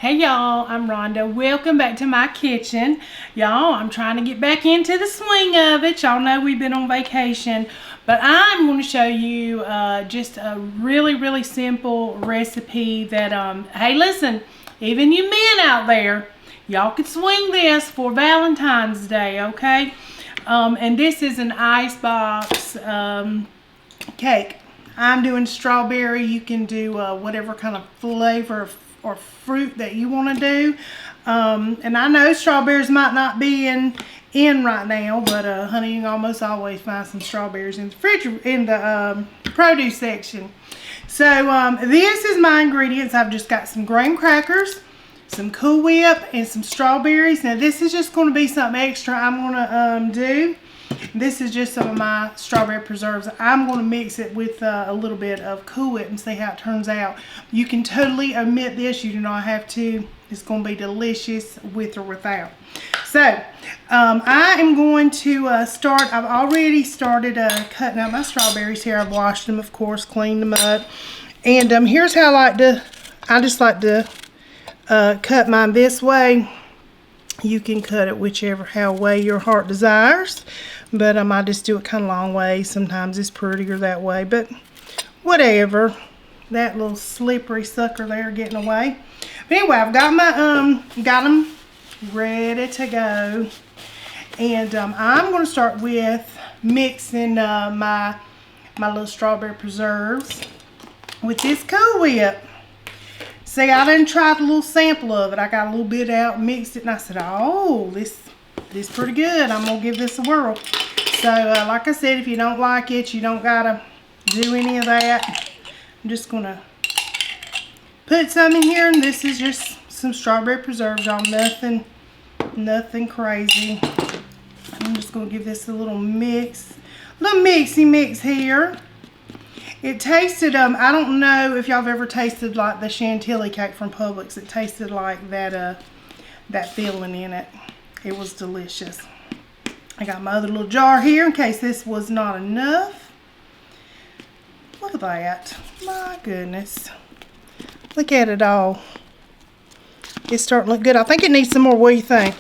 Hey y'all, I'm Rhonda. Welcome back to my kitchen. Y'all, I'm trying to get back into the swing of it. Y'all know we've been on vacation, but I'm going to show you just a really simple recipe that, hey listen, even you men out there, y'all could swing this for Valentine's Day, okay? And this is an icebox cake. I'm doing strawberry. You can do whatever kind of flavor or fruit that you want to do. And I know strawberries might not be in right now, but honey, you can almost always find some strawberries in the fridge, in the produce section. So this is my ingredients. I've just got some graham crackers, some Cool Whip, and some strawberries. Now this is just going to be something extra I'm going to do. This is just some of my strawberry preserves. I'm going to mix it with a little bit of Cool Whip and see how it turns out. You can totally omit this. You do not have to. It's going to be delicious with or without. So, I am going to start. I've already started cutting out my strawberries here. I've washed them, of course, cleaned them up. And here's how I just like to cut mine this way. You can cut it whichever way your heart desires, but I just do it kind of long way. Sometimes it's prettier that way, but whatever. That little slippery sucker there getting away. But anyway, I've got my got them ready to go, and I'm going to start with mixing my little strawberry preserves with this Cool Whip. See, I done tried a little sample of it. I got a little bit out, mixed it, and I said, oh, this is pretty good. I'm going to give this a whirl. So, like I said, if you don't like it, you don't got to do any of that. I'm just going to put some in here, and this is just some strawberry preserves, y'all. Nothing crazy. I'm just going to give this a little mix. Little mixy mix here. It tasted, I don't know if y'all have ever tasted like the chantilly cake from Publix. It tasted like that filling in it. It was delicious. I got my other little jar here in case this was not enough. Look at that. My goodness. Look at it all. It's starting to look good. I think it needs some more. What do you think?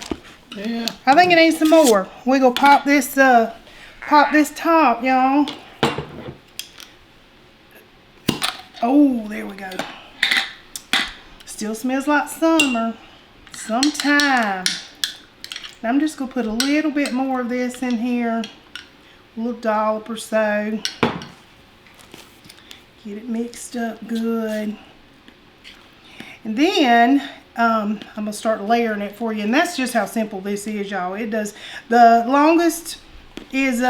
Yeah. I think it needs some more. We're going to pop this top, y'all. Oh, there we go. Still smells like summer. Sometime. Now I'm just going to put a little bit more of this in here. A little dollop or so. Get it mixed up good. And then I'm going to start layering it for you. And that's just how simple this is, y'all. It does. The longest is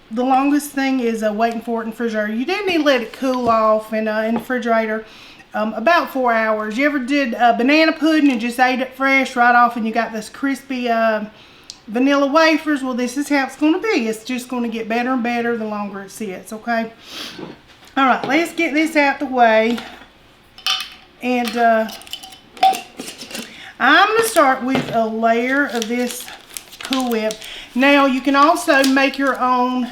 the longest thing is waiting for it in the refrigerator. You do need to let it cool off in the refrigerator about 4 hours. You ever did banana pudding and just ate it fresh right off and you got this crispy vanilla wafers? Well, this is how it's going to be. It's just going to get better and better the longer it sits, okay? All right, let's get this out the way. And I'm going to start with a layer of this Cool Whip. Now, you can also make your own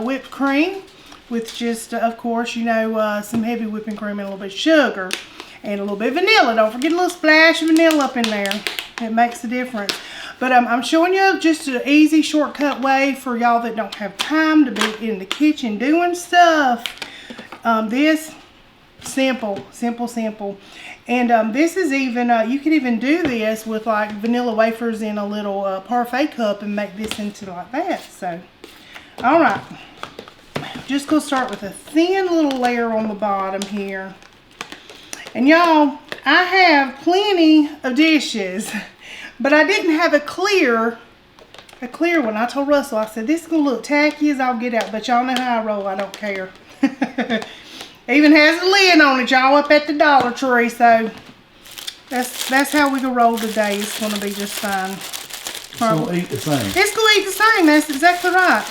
whipped cream with just, of course, you know, some heavy whipping cream and a little bit of sugar and a little bit of vanilla. Don't forget a little splash of vanilla up in there. It makes a difference. But I'm showing you just an easy shortcut way for y'all that don't have time to be in the kitchen doing stuff. This, simple. And this is even, you can even do this with like vanilla wafers in a little parfait cup and make this into like that. So, all right. Just gonna start with a thin little layer on the bottom here. And y'all, I have plenty of dishes, but I didn't have a clear one. I told Russell, I said, this is gonna look tacky as I'll get out, but y'all know how I roll, I don't care. Even has a lid on it, y'all, up at the Dollar Tree. So that's how we can roll today. It's going to be just fine. It's going to eat the same. It's going to eat the same. That's exactly right.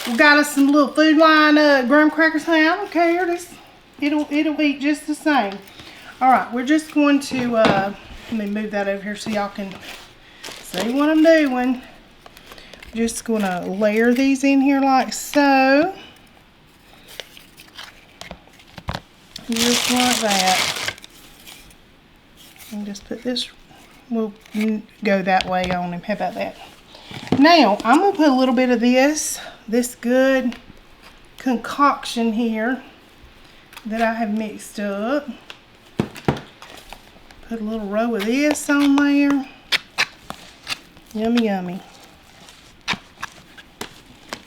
We've got us some little Food Line graham crackers. Hey, I don't care. It'll eat just the same. All right, we're just going to let me move that over here so y'all can see what I'm doing. Just going to layer these in here like so. Just like that. And just put this, we'll go that way on him. How about that? Now, I'm going to put a little bit of this good concoction here that I have mixed up. Put a little row of this on there. Yummy, yummy.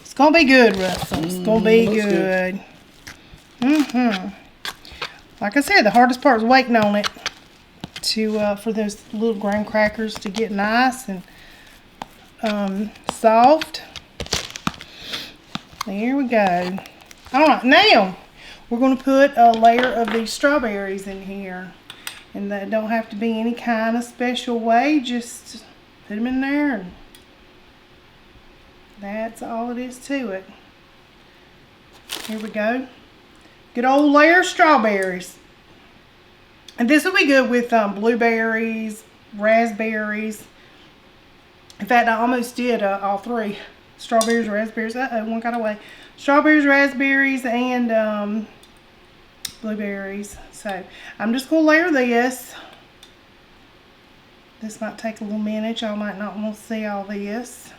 It's going to be good, Russell. It's going to be good. Like I said, the hardest part is waiting on it for those little graham crackers to get nice and soft. There we go. Alright, now we're going to put a layer of these strawberries in here. And they don't have to be any kind of special way. Just put them in there. And that's all it is to it. Here we go. Good old layer of strawberries. And this will be good with blueberries, raspberries. In fact, I almost did all three. Strawberries, raspberries. Uh-oh, one got away. Strawberries, raspberries, and blueberries. So, I'm just going to layer this. This might take a little minute. Y'all might not want to see all this.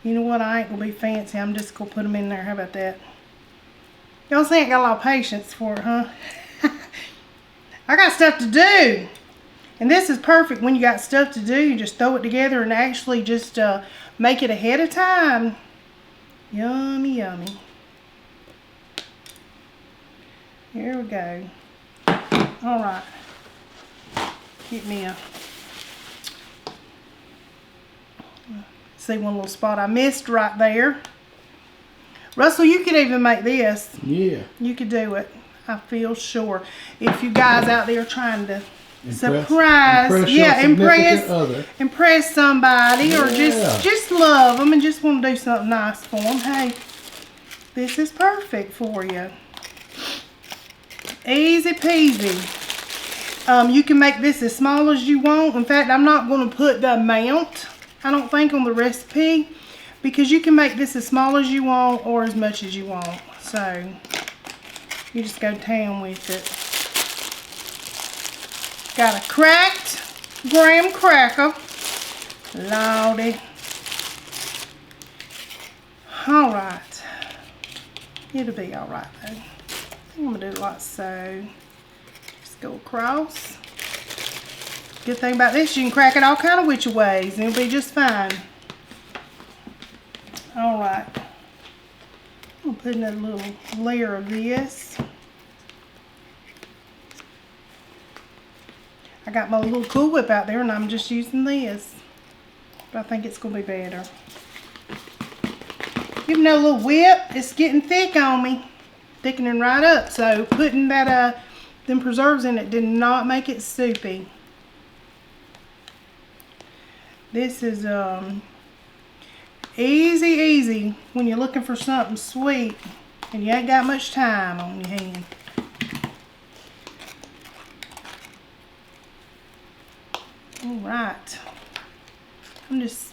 You know what? I ain't going to be fancy. I'm just going to put them in there. How about that? Y'all see I ain't got a lot of patience for it, huh? I got stuff to do. And this is perfect when you got stuff to do. You just throw it together and actually just make it ahead of time. Yummy, yummy. Here we go. Alright. Get me a... See one little spot I missed right there. Russell, you could even make this. Yeah. You could do it. I feel sure. If you guys out there trying to impress somebody, or just love them and just want to do something nice for them, hey, this is perfect for you. Easy peasy. You can make this as small as you want. In fact, I'm not going to put the amount, I don't think, on the recipe, because you can make this as small as you want or as much as you want. So you just go to town with it. Got a cracked graham cracker. Lordy. Alright. It'll be alright though. I'm going to do it like so. Just go across. Good thing about this, you can crack it all kind of which ways and it'll be just fine. Alright. I'm going to put another little layer of this. I got my little Cool Whip out there and I'm just using this. But I think it's going to be better. Give me a little whip. It's getting thick on me. Thickening right up. So putting that them preserves in it did not make it soupy. This is easy when you're looking for something sweet and you ain't got much time on your hand. Alright. I'm just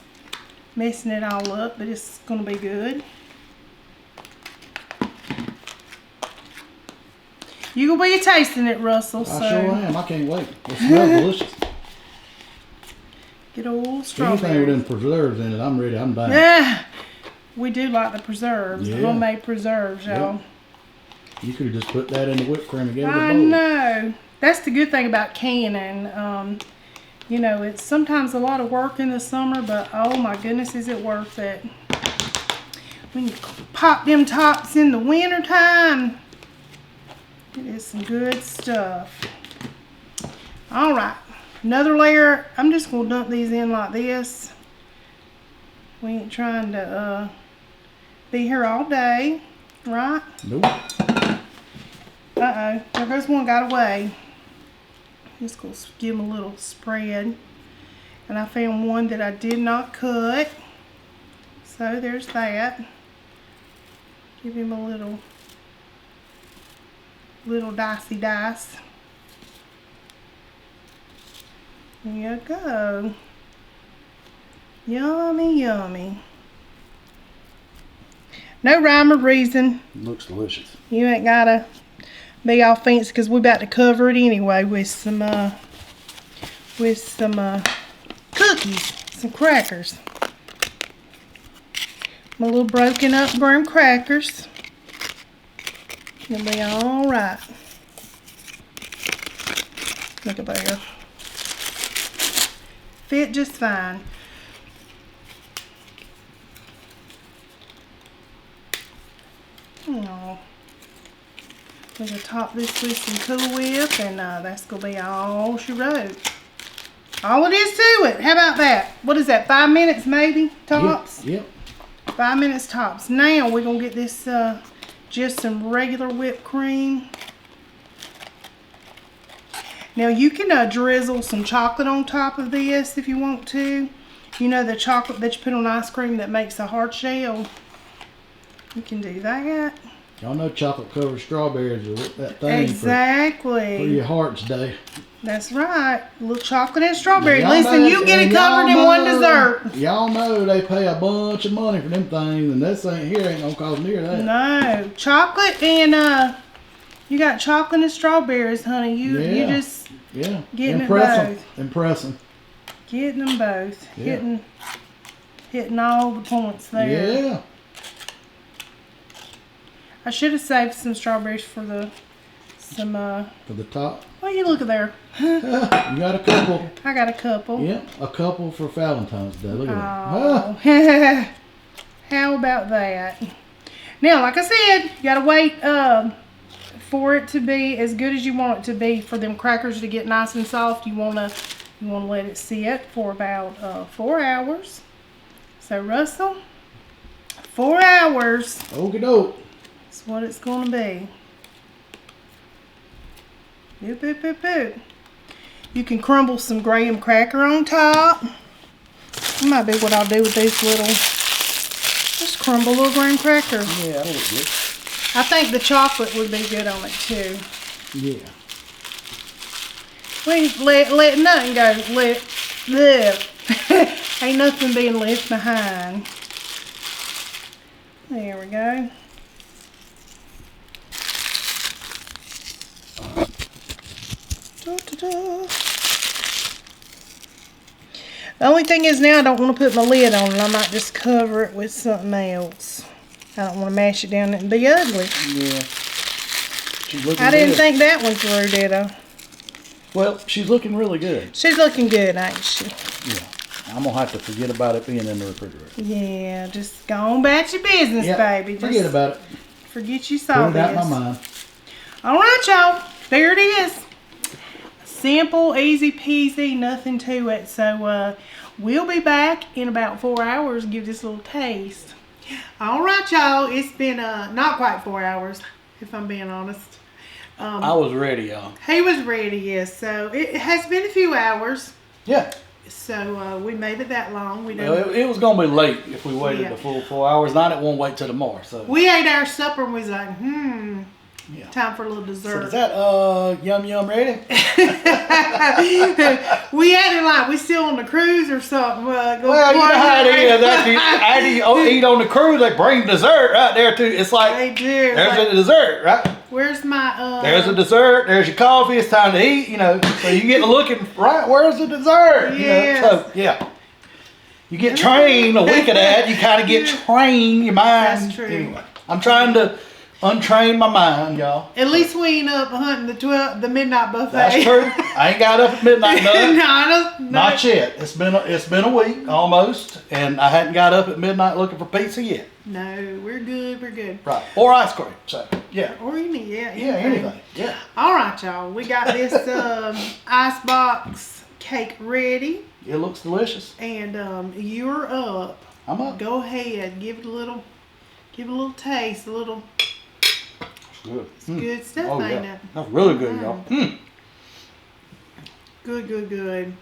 messing it all up, but it's going to be good. You're going to be tasting it, Russell. I sure am. I can't wait. It smells delicious. Good old strawberry. Anything with them preserves in it, I'm ready. I'm buying. Yeah. We do like the preserves. The homemade preserves, y'all. Yep. You could have just put that in the whipped cream and gave it a bowl. I know. That's the good thing about canning. You know, it's sometimes a lot of work in the summer, but oh my goodness, is it worth it. When you pop them tops in the winter time, it is some good stuff. Alright, another layer. I'm just going to dump these in like this. We ain't trying to be here all day, right? Nope. Uh-oh, there goes one, got away. Just going to give them a little spread. And I found one that I did not cut. So there's that. Give him a little dicey dice. There you go. Yummy, yummy. No rhyme or reason. Looks delicious. You ain't gotta be all fancy because we're about to cover it anyway with some cookies, some crackers. My little broken up graham crackers. It'll be all right. Look at there. Fit just fine. Oh. We're going to top this with some Cool Whip, and that's going to be all she wrote. All it is to it. How about that? What is that, 5 minutes maybe, tops? Yep. 5 minutes tops. Now we're going to get this, just some regular whipped cream. Now you can drizzle some chocolate on top of this if you want to. You know the chocolate that you put on ice cream that makes a hard shell? You can do that. Y'all know chocolate covered strawberries are that thing exactly. for your heart's day. That's right. A little chocolate and strawberry. Listen, you get it covered in one dessert. Y'all know they pay a bunch of money for them things, and this ain't gonna cost near that. No. Chocolate and you got chocolate and strawberries, honey. You just getting Impress them both. Getting them both. Yeah. Hitting all the points there. Yeah. I should have saved some strawberries for the For the top. Well, you look at there. You got a couple. I got a couple. Yeah, a couple for Valentine's Day. Look at Oh. that. How about that? Now, like I said, you gotta wait for it to be as good as you want it to be. For them crackers to get nice and soft, you wanna let it sit for about 4 hours. So Russell, 4 hours. Okie doke. That's what it's gonna be. Boop, boop, boop, boop. You can crumble some graham cracker on top. That might be what I'll do with these little. Just crumble little graham cracker. Yeah, that'll look good. I think the chocolate would be good on it too. Yeah. We let nothing go. Ain't nothing being left behind. There we go. The only thing is now I don't want to put my lid on it. I might just cover it with something else. I don't want to mash it down and be ugly. Yeah. She's looking I didn't good. think that one through, did I? Well, she's looking really good. She's looking good, ain't she? Yeah. I'm going to have to forget about it being in the refrigerator. Yeah, just go on about your business, baby. Just forget about it. Forget you saw Put it this. out my mind. All right, y'all. There it is. Simple, easy peasy, nothing to it. So we'll be back in about 4 hours and give this a little taste. All right, y'all. It's been not quite 4 hours, if I'm being honest. I was ready, y'all. He was ready, yes. So it has been a few hours. Yeah. So we made it that long. Well, it was going to be late if we waited the full 4 hours. And I didn't want to wait till tomorrow. So we ate our supper and we was like, yeah. Time for a little dessert. So is that yum yum ready? We acted like we still on the cruise or something. Well, you know how it is. After you eat on the cruise, they bring dessert right there too. It's like they do. There's a dessert, right? Where's my There's a dessert. There's your coffee. It's time to eat. You know, so you get to looking right. Where's the dessert? Yes. You know? So yeah. You get trained a week of that. You kind of get trained your mind. That's true. Anyway, I'm trying to untrain my mind, y'all. At least we ain't up hunting the midnight buffet. That's true. I ain't got up at midnight none. No. Not yet. It's been a week almost, and I hadn't got up at midnight looking for pizza yet. No, we're good. We're good. Right. Or ice cream. So yeah. Or anything. Yeah, anything. Yeah. All right, y'all. We got this icebox cake ready. It looks delicious. And you're up. I'm up. Go ahead. Give it a little taste. A little. Good. It's good stuff, ain't it? That's really good, y'all. Good.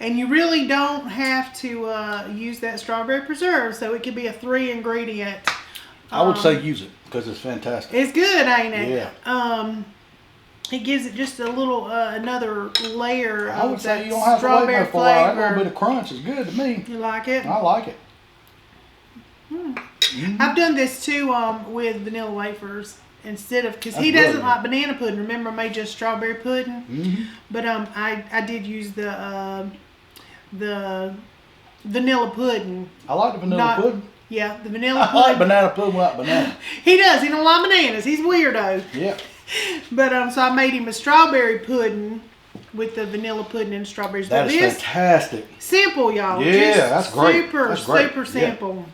And you really don't have to use that strawberry preserve, so it could be a 3-ingredient. I would say use it because it's fantastic. It's good, ain't it? Yeah. It gives it just a little another layer of I would say that you don't have to wait strawberry there for a while. A flavor. little bit of crunch is good to me. You like it? I like it. I've done this too with vanilla wafers, instead of, because That's he doesn't really like banana pudding. Remember, I made just strawberry pudding. Mm-hmm. But I did use the vanilla pudding. I like the vanilla pudding. Yeah, the vanilla I pudding. like banana pudding without banana. He does. He don't like bananas. He's a weirdo. Yeah. But so I made him a strawberry pudding with the vanilla pudding and strawberries. That is fantastic. Simple, y'all. Yeah, just that's great. Super, that's great. super simple.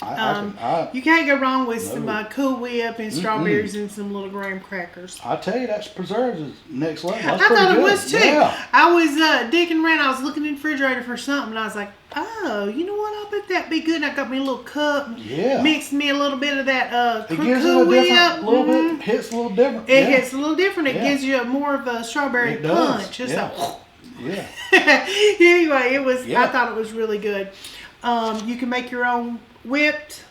You can't go wrong with some Cool Whip and strawberries and some little graham crackers. I tell you, that preserves is next level. That's I pretty thought good. it was too. Yeah. I was digging around. I was looking in the refrigerator for something, and I was like, "Oh, you know what? I bet that'd be good." And I got me a little cup. Yeah. Mixed me a little bit of that it gives Cool it a Whip. different, little bit. Hits a little different. It hits a little different. It Yeah. gives you more of a strawberry punch. Just yeah. like, yeah. anyway, it was. Yeah. I thought it was really good. You can make your own whipped.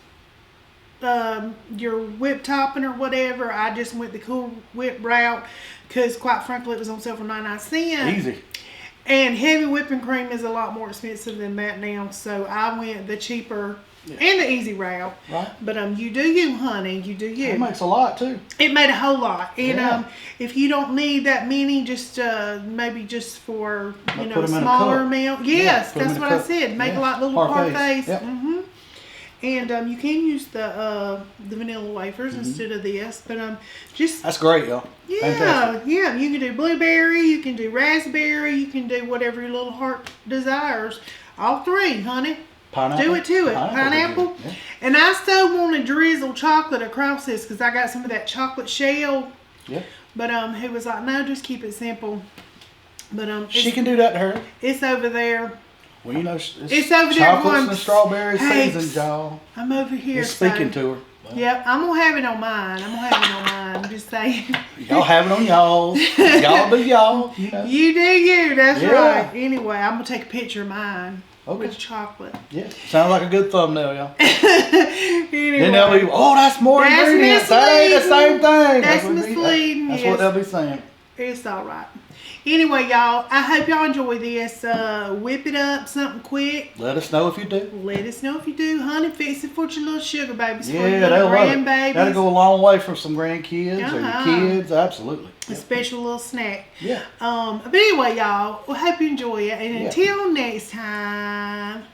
Your whip topping or whatever. I just went the Cool Whip route because, quite frankly, it was on sale for 99¢. Easy. And heavy whipping cream is a lot more expensive than that now, so I went the cheaper and the easy route. Right. But you do you, honey. You do you. It makes a lot too. It made a whole lot. And Yeah. if you don't need that many, just maybe just for Put 'em in a smaller cup. amount. Yeah, Yes, put 'em that's in a what I cup. said. Make Yeah. like little Parfaits. parfaits. Yep. And you can use the vanilla wafers instead of this, but just That's great, y'all. Fantastic. yeah. You can do blueberry, you can do raspberry, you can do whatever your little heart desires. All three, honey. Pineapple. Do it to it. Pineapple. Pineapple. Yeah. And I still want to drizzle chocolate across this because I got some of that chocolate shell. Yeah. But he was like, no, just keep it simple. But She can do that to her. it's over there. Well, you know, It's over there chocolates going, and strawberry "Hey, seasons, y'all. I'm over here. It's speaking so, to her. Yep, I'm gonna have it on mine. I'm just saying. Y'all have it on y'all. Y'all do y'all. You know. You do you. That's Yeah. right. Anyway, I'm gonna take a picture of mine Okay. with chocolate. Yeah. Sounds like a good thumbnail, y'all. Anyway, Then they'll be, oh, that's more That's ingredients. That ain't the same thing. That's what misleading, That's yes. what they'll be saying. it's all right. Anyway, y'all, I hope y'all enjoy this. Whip it up, something quick. Let us know if you do. Let us know if you do, honey. Fix it for your little sugar babies, for Yeah, your they'll little love it. grandbabies. That'll go a long way for some grandkids or Uh-huh. your kids. Absolutely. A special little snack. Yeah. But anyway, y'all, we hope you enjoy it. And Yeah. until next time.